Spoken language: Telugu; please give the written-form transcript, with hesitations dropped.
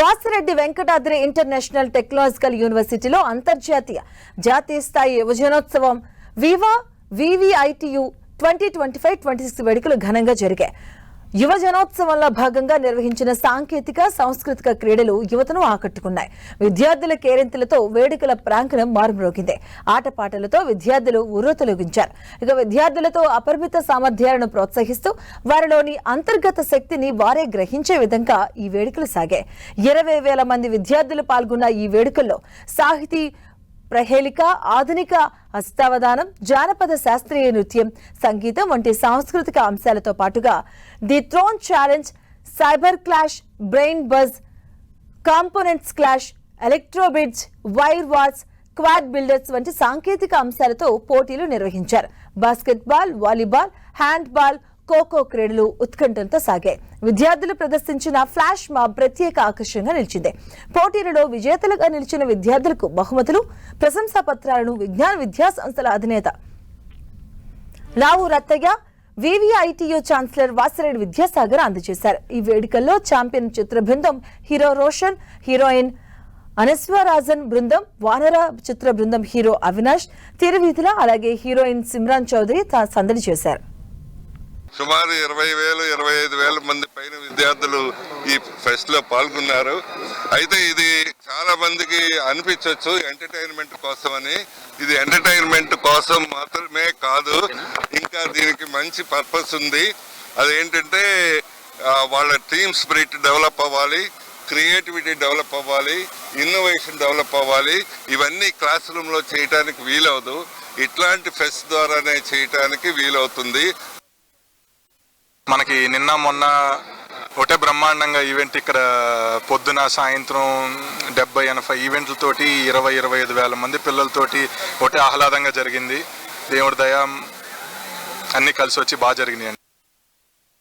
వాసిరెడ్డి వెంకటాద్రి ఇంటర్నేషనల్ టెక్నాలజికల్ యూనివర్సిటీలో అంతర్జాతీయ జాతీయ స్థాయి యువజనోత్సవం VVITU 2025-26 వేడుకలు ఘనంగా జరిగాయి. యువజనోత్సవంలో భాగంగా నిర్వహించిన సాంకేతిక సాంస్కృతిక క్రీడలు యువతను ఆకట్టుకున్నాయి. విద్యార్థుల కేరింతలతో వేడుకల ప్రాంగణం మారుమ్రోగింది. ఆటపాటలతో విద్యార్థులు ఉర్రూతలూగించారు. ఇక విద్యార్థులతో అపరిమిత సామర్థ్యాలను ప్రోత్సహిస్తూ వారిలోని అంతర్గత శక్తిని వారే గ్రహించే విధంగా ఈ వేడుకలు సాగాయి. 20,000 మంది విద్యార్థులు పాల్గొన్న ఈ వేడుకల్లో సాహితీ ప్రహేళిక, ఆధునిక హస్తావధానం, జానపద శాస్త్రీయ నృత్యం, సంగీతం వంటి సాంస్కృతిక అంశాలతో పాటుగా the throne challenge, cyber clash, brain buzz, components clash, electrobids, wire wars, quad builders వంటి సాంకేతిక అంశాలతో పోటీలు నిర్వహించారు. బాస్కెట్బాల్, వాలీబాల్, హ్యాండ్బాల్, ఖోఖో క్రీడలు ఉత్కంఠంతో సాగాయి. విద్యార్థులు ప్రదర్శించిన ఫ్లాష్ మాబ్ ప్రత్యేక ఆకర్షణగా నిలిచింది. పోటీలలో విజేతలుగా నిలిచిన విద్యార్థులకు బహుమతులు, ప్రశంసా పత్రాలను విజ్ఞాన విద్యా సంస్థల అధినేత లావు రత్తయ్య, VVITU ఛాన్సలర్ వాసిరెడ్డి విద్యాసాగర్ అందజేశారు. ఈ వేడుకల్లో ఛాంపియన్ చిత్ర బృందం హీరో రోషన్, హీరోయిన్ అనస్వరాజన్ బృందం, వానర చిత్ర బృందం హీరో అవినాష్ తిరువీధుల, అలాగే హీరోయిన్ సిమ్రాన్ చౌదరి సందడి చేశారు. సుమారు 20,000-25,000 మంది పైన విద్యార్థులు ఈ ఫెస్ట్ లో పాల్గొన్నారు. అయితే ఇది చాలా మందికి అనిపించవచ్చు ఎంటర్టైన్మెంట్ కోసం అని. ఇది ఎంటర్టైన్మెంట్ కోసం మాత్రమే కాదు, ఇంకా దీనికి మంచి పర్పస్ ఉంది. అదేంటంటే వాళ్ళ టీమ్ స్పిరిట్ డెవలప్ అవ్వాలి, క్రియేటివిటీ డెవలప్ అవ్వాలి, ఇన్నోవేషన్ డెవలప్ అవ్వాలి. ఇవన్నీ క్లాస్ రూమ్ లో చేయడానికి వీలవదు, ఇట్లాంటి ఫెస్ట్ ద్వారానే చేయడానికి వీలవుతుంది. మనకి నిన్న మొన్న ఒకటే బ్రహ్మాండంగా ఈవెంట్ ఇక్కడ పొద్దున సాయంత్రం 70-80 ఈవెంట్లతోటి 20,000-25,000 మంది పిల్లలతోటి ఒకటే ఆహ్లాదంగా జరిగింది. దేవుడి దయ అన్నీ కలిసి వచ్చి బాగా జరిగినాయి.